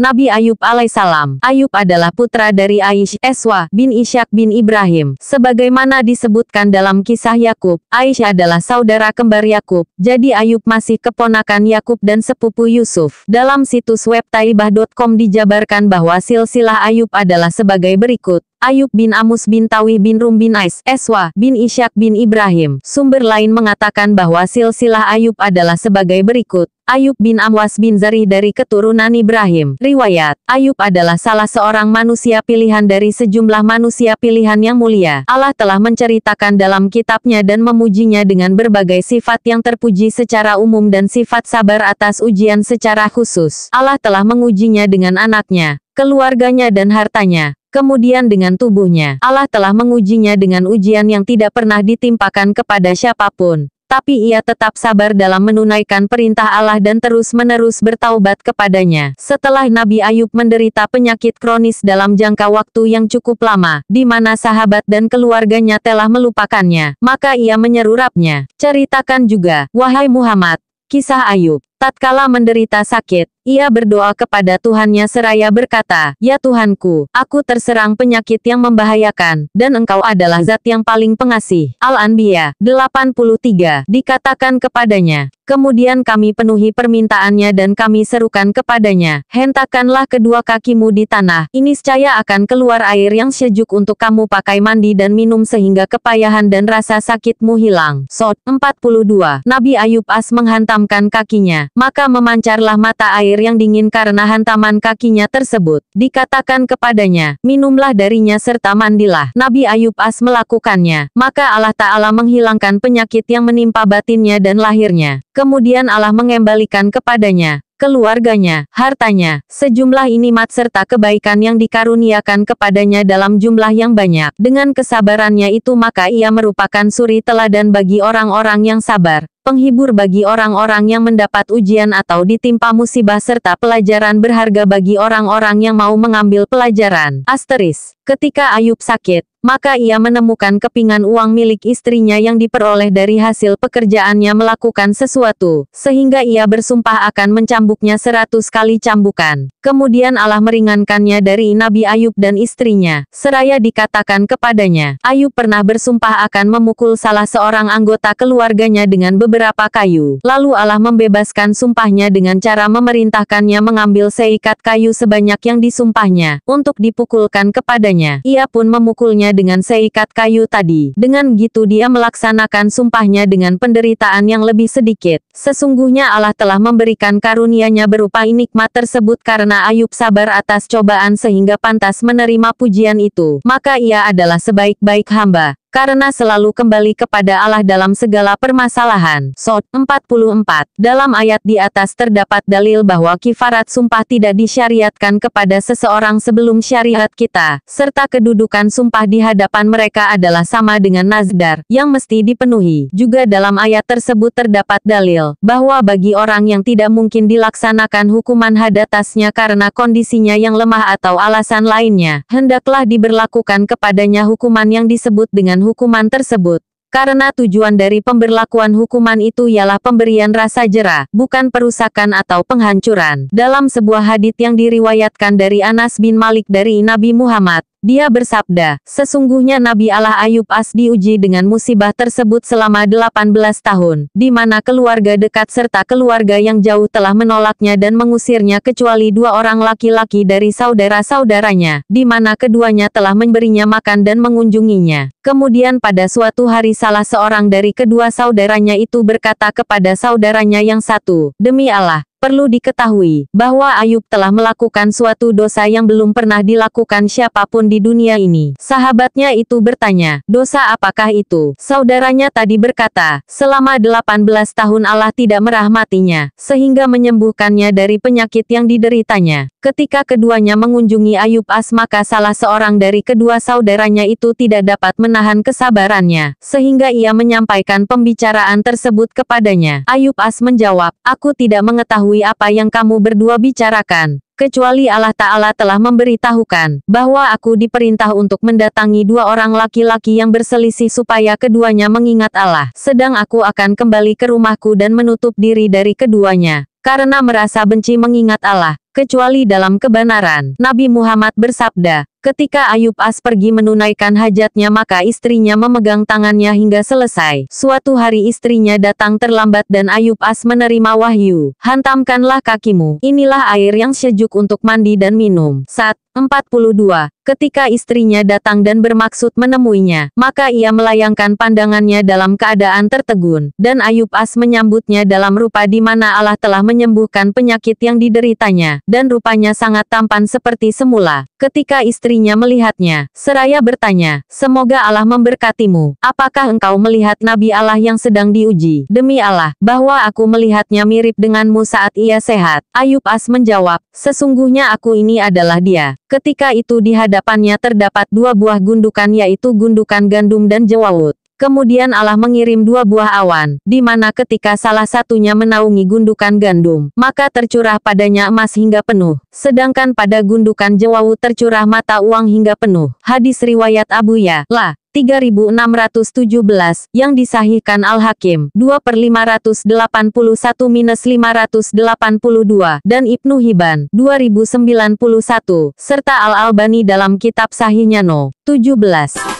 Nabi Ayub alaihissalam. Ayub adalah putra dari Aish, Eswa bin Ishak bin Ibrahim. Sebagaimana disebutkan dalam kisah Yakub, Aish adalah saudara kembar Yakub. Jadi Ayub masih keponakan Yakub dan sepupu Yusuf. Dalam situs web taibah.com dijabarkan bahwa silsilah Ayub adalah sebagai berikut. Ayub bin Amus bin Tawih bin Rum bin Ais, Eswa bin Ishak bin Ibrahim. Sumber lain mengatakan bahwa silsilah Ayub adalah sebagai berikut. Ayub bin Amwas bin Zarih dari keturunan Ibrahim. Riwayat, Ayub adalah salah seorang manusia pilihan dari sejumlah manusia pilihan yang mulia. Allah telah menceritakan dalam kitabnya dan memujinya dengan berbagai sifat yang terpuji secara umum dan sifat sabar atas ujian secara khusus. Allah telah mengujinya dengan anaknya, keluarganya dan hartanya. Kemudian dengan tubuhnya, Allah telah mengujinya dengan ujian yang tidak pernah ditimpakan kepada siapapun. Tapi ia tetap sabar dalam menunaikan perintah Allah dan terus-menerus bertaubat kepadanya. Setelah Nabi Ayub menderita penyakit kronis dalam jangka waktu yang cukup lama, di mana sahabat dan keluarganya telah melupakannya, maka ia menyeru Rabb-nya. Ceritakan juga, wahai Muhammad, kisah Ayub. Tatkala menderita sakit, ia berdoa kepada Tuhannya seraya berkata, "Ya Tuhanku, aku terserang penyakit yang membahayakan, dan Engkau adalah zat yang paling pengasih." Al-Anbiya 83 dikatakan kepadanya, "Kemudian kami penuhi permintaannya dan kami serukan kepadanya, hentakanlah kedua kakimu di tanah, niscaya akan keluar air yang sejuk untuk kamu pakai mandi dan minum sehingga kepayahan dan rasa sakitmu hilang." Sot 42. Nabi Ayub As menghantamkan kakinya, maka memancarlah mata air yang dingin karena hantaman kakinya tersebut. Dikatakan kepadanya, minumlah darinya serta mandilah. Nabi Ayub As melakukannya, maka Allah Ta'ala menghilangkan penyakit yang menimpa batinnya dan lahirnya. Kemudian Allah mengembalikan kepadanya keluarganya, hartanya, sejumlah nikmat serta kebaikan yang dikaruniakan kepadanya dalam jumlah yang banyak. Dengan kesabarannya itu maka ia merupakan suri teladan bagi orang-orang yang sabar, penghibur bagi orang-orang yang mendapat ujian atau ditimpa musibah serta pelajaran berharga bagi orang-orang yang mau mengambil pelajaran. Asteris, ketika Ayub sakit, maka ia menemukan kepingan uang milik istrinya yang diperoleh dari hasil pekerjaannya melakukan sesuatu, sehingga ia bersumpah akan mencambuknya 100 kali cambukan. Kemudian Allah meringankannya dari Nabi Ayub dan istrinya, seraya dikatakan kepadanya, Ayub pernah bersumpah akan memukul salah seorang anggota keluarganya dengan beberapa kayu. Lalu Allah membebaskan sumpahnya dengan cara memerintahkannya mengambil seikat kayu sebanyak yang disumpahnya, untuk dipukulkan kepadanya. Ia pun memukulnya dengan seikat kayu tadi. Dengan gitu dia melaksanakan sumpahnya dengan penderitaan yang lebih sedikit. Sesungguhnya Allah telah memberikan karunia-Nya berupa nikmat tersebut karena Ayub sabar atas cobaan sehingga pantas menerima pujian itu. Maka ia adalah sebaik-baik hamba, karena selalu kembali kepada Allah dalam segala permasalahan. Sot 44. Dalam ayat di atas terdapat dalil bahwa kifarat sumpah tidak disyariatkan kepada seseorang sebelum syariat kita, serta kedudukan sumpah di hadapan mereka adalah sama dengan nazdar, yang mesti dipenuhi. Juga dalam ayat tersebut terdapat dalil, bahwa bagi orang yang tidak mungkin dilaksanakan hukuman had atasnya karena kondisinya yang lemah atau alasan lainnya, hendaklah diberlakukan kepadanya hukuman yang disebut dengan hukuman tersebut. Karena tujuan dari pemberlakuan hukuman itu ialah pemberian rasa jera, bukan perusakan atau penghancuran. Dalam sebuah hadits yang diriwayatkan dari Anas bin Malik dari Nabi Muhammad, dia bersabda, sesungguhnya Nabi Allah Ayub As diuji dengan musibah tersebut selama 18 tahun, di mana keluarga dekat serta keluarga yang jauh telah menolaknya dan mengusirnya kecuali 2 orang laki-laki dari saudara-saudaranya, di mana keduanya telah memberinya makan dan mengunjunginya. Kemudian pada suatu hari salah seorang dari kedua saudaranya itu berkata kepada saudaranya yang satu, "Demi Allah, perlu diketahui bahwa Ayub telah melakukan suatu dosa yang belum pernah dilakukan siapapun di dunia ini." Sahabatnya itu bertanya, "Dosa apakah itu?" Saudaranya tadi berkata, "Selama 18 tahun Allah tidak merahmatinya, sehingga menyembuhkannya dari penyakit yang dideritanya." Ketika keduanya mengunjungi Ayub As maka salah seorang dari kedua saudaranya itu tidak dapat menahan kesabarannya, sehingga ia menyampaikan pembicaraan tersebut kepadanya. Ayub As menjawab, "Aku tidak mengetahui apa yang kamu berdua bicarakan, kecuali Allah Ta'ala telah memberitahukan, bahwa aku diperintah untuk mendatangi 2 orang laki-laki yang berselisih supaya keduanya mengingat Allah. Sedang aku akan kembali ke rumahku dan menutup diri dari keduanya, karena merasa benci mengingat Allah." kecuali dalam kebenaran. Nabi Muhammad bersabda, ketika Ayub As pergi menunaikan hajatnya maka istrinya memegang tangannya hingga selesai. Suatu hari istrinya datang terlambat dan Ayub As menerima wahyu. Hantamkanlah kakimu. Inilah air yang sejuk untuk mandi dan minum. Saat 42. Ketika istrinya datang dan bermaksud menemuinya, maka ia melayangkan pandangannya dalam keadaan tertegun, dan Ayub As menyambutnya dalam rupa di mana Allah telah menyembuhkan penyakit yang dideritanya, dan rupanya sangat tampan seperti semula. Ketika istrinya melihatnya, seraya bertanya, semoga Allah memberkatimu. Apakah engkau melihat Nabi Allah yang sedang diuji? Demi Allah, bahwa aku melihatnya mirip denganmu saat ia sehat. Ayub As menjawab, sesungguhnya aku ini adalah dia. Ketika itu di hadapannya terdapat 2 buah gundukan yaitu gundukan gandum dan jewawut. Kemudian Allah mengirim 2 buah awan, di mana ketika salah satunya menaungi gundukan gandum, maka tercurah padanya emas hingga penuh. Sedangkan pada gundukan jewawut tercurah mata uang hingga penuh. Hadis riwayat Abu Ya'la 3617, yang disahihkan Al-Hakim 2/581-582, dan Ibnu Hibban 2091, serta Al-Albani dalam kitab Sahihnya No. 17.